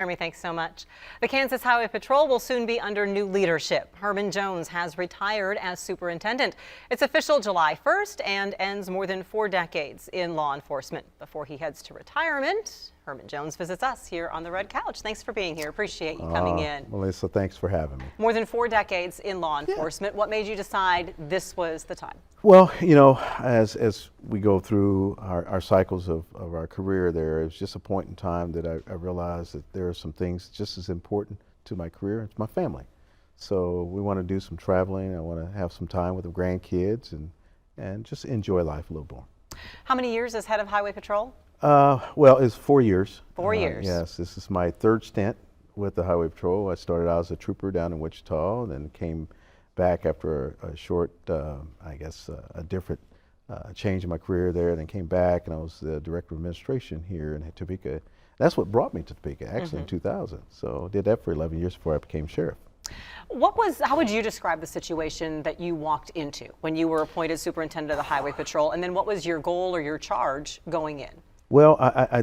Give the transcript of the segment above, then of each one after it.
Jeremy, thanks so much. The Kansas Highway Patrol will soon be under new leadership. Herman Jones has retired as superintendent. It's official July 1st and ends more than 4 decades in law enforcement. Before he heads to retirement, Herman Jones visits us here on the Red Couch. Thanks for being here. Appreciate you coming in. Melissa, thanks for having me. More than 4 decades in law enforcement. What made you decide this was the time? Well, you know, as we go through our cycles of our career there, it was just a point in time that I realized that there are some things just as important to my career. It's my family. So we want to do some traveling. I want to have some time with the grandkids and just enjoy life a little more. How many years as head of Highway Patrol? Well, it's 4 years. 4 years. Yes, this is my 3rd stint with the Highway Patrol. I started out as a trooper down in Wichita, and then came back after a short, I guess, a different change in my career there. Then came back, and I was the director of administration here in Topeka. That's what brought me to Topeka, actually, in 2000. So did that for 11 years before I became sheriff. How would you describe the situation that you walked into when you were appointed superintendent of the Highway Patrol? And then what was your goal or your charge going in? Well, I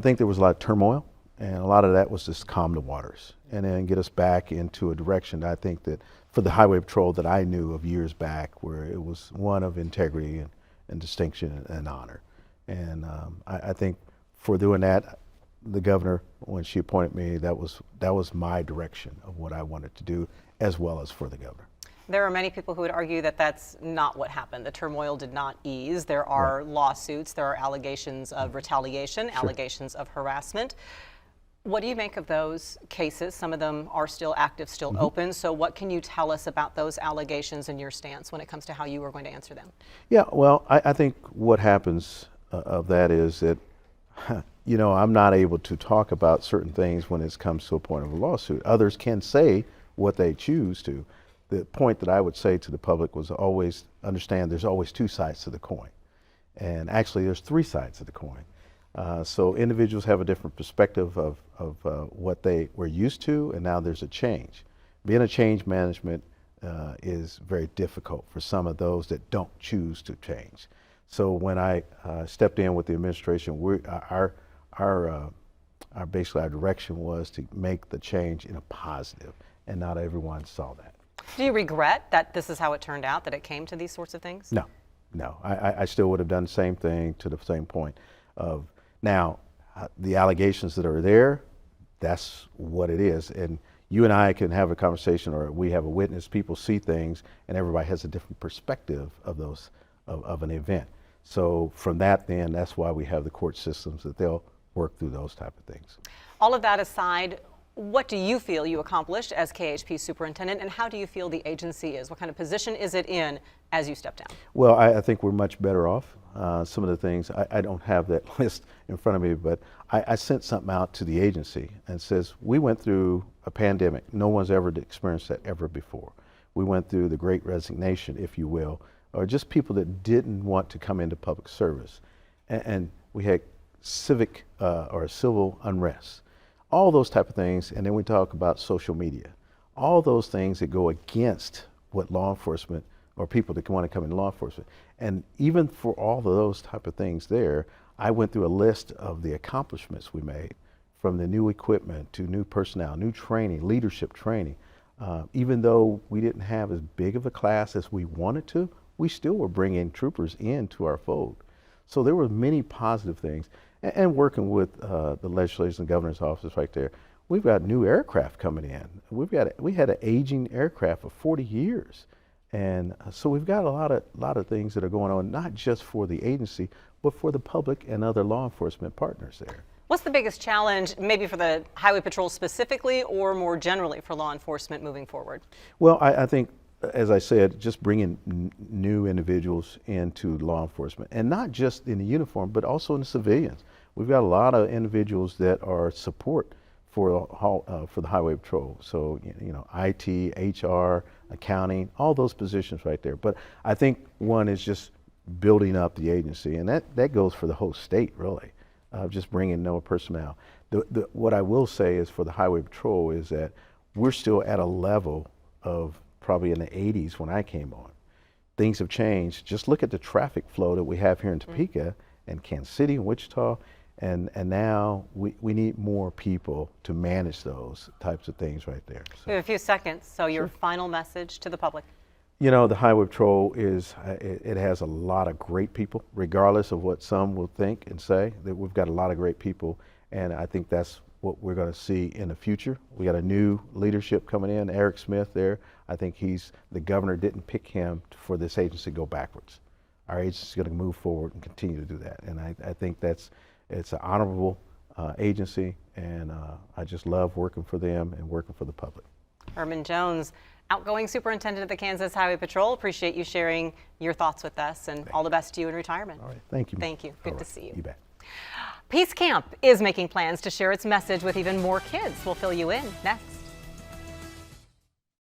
think there was a lot of turmoil, and a lot of that was just calm the waters and then get us back into a direction I think that for the Highway Patrol that I knew of years back, where it was one of integrity and distinction and honor. And I think for doing that, the governor, when she appointed me, that was my direction of what I wanted to do, as well as for the governor. There are many people who would argue that that's not what happened. The turmoil did not ease. There are lawsuits, there are allegations of retaliation, allegations of harassment. What do you make of those cases? Some of them are still active, still open. So what can you tell us about those allegations and your stance when it comes to how you are going to answer them? Yeah, well, I think what happens of that is that, you know, I'm not able to talk about certain things when it comes to a point of a lawsuit. Others can say what they choose to. The point that I would say to the public was always understand there's always 2 sides to the coin. And actually there's 3 sides to the coin. So individuals have a different perspective of what they were used to, and now there's a change. Being a change management is very difficult for some of those that don't choose to change. So when I stepped in with the administration, basically our direction was to make the change in a positive, and not everyone saw that. Do you regret that this is how it turned out, that it came to these sorts of things? No. I still would have done the same thing to the same point of now the allegations that are there, that's what it is. And you and I can have a conversation, or we have a witness, people see things, and everybody has a different perspective of those, of an event. So from that then, that's why we have the court systems, that they'll work through those type of things. All of that aside, what do you feel you accomplished as KHP superintendent, and how do you feel the agency is? What kind of position is it in as you step down? Well, I think we're much better off. Some of the things, I don't have that list in front of me, but I sent something out to the agency and says, we went through a pandemic. No one's ever experienced that ever before. We went through the Great Resignation, if you will, or just people that didn't want to come into public service. And we had civic or civil unrest. All those type of things, and then we talk about social media. All those things that go against what law enforcement or people that want to come into law enforcement. And even for all of those type of things there, I went through a list of the accomplishments we made, from the new equipment to new personnel, new training, leadership training. Even though we didn't have as big of a class as we wanted to, we still were bringing troopers into our fold. So there were many positive things. And working with the legislators and governor's office right there, we've got new aircraft coming in. We had an aging aircraft for 40 years. And so we've got a lot of things that are going on, not just for the agency, but for the public and other law enforcement partners there. What's the biggest challenge, maybe for the Highway Patrol specifically, or more generally for law enforcement moving forward? Well, I think, as I said, just bringing new individuals into law enforcement, and not just in the uniform, but also in the civilians. We've got a lot of individuals that are support for the Highway Patrol. So, you know, IT, HR, accounting, all those positions right there. But I think one is just building up the agency, and that goes for the whole state, really, just bringing more personnel. What I will say is for the Highway Patrol is that we're still at a level of probably in the 80s when I came on. Things have changed. Just look at the traffic flow that we have here in Topeka and Kansas City and Wichita, And now we need more people to manage those types of things right there. We have a few seconds, so your final message to the public. You know, the Highway Patrol it has a lot of great people, regardless of what some will think and say, that we've got a lot of great people, and I think that's what we're going to see in the future. We got a new leadership coming in, Eric Smith there. I think the governor didn't pick him for this agency to go backwards. Our agency is going to move forward and continue to do that, and I think it's an honorable agency, and I just love working for them and working for the public. Herman Jones, outgoing superintendent of the Kansas Highway Patrol. Appreciate you sharing your thoughts with us, and all the best to you in retirement. All right, thank you. Thank you. Good to see you. You bet. Peace Camp is making plans to share its message with even more kids. We'll fill you in next.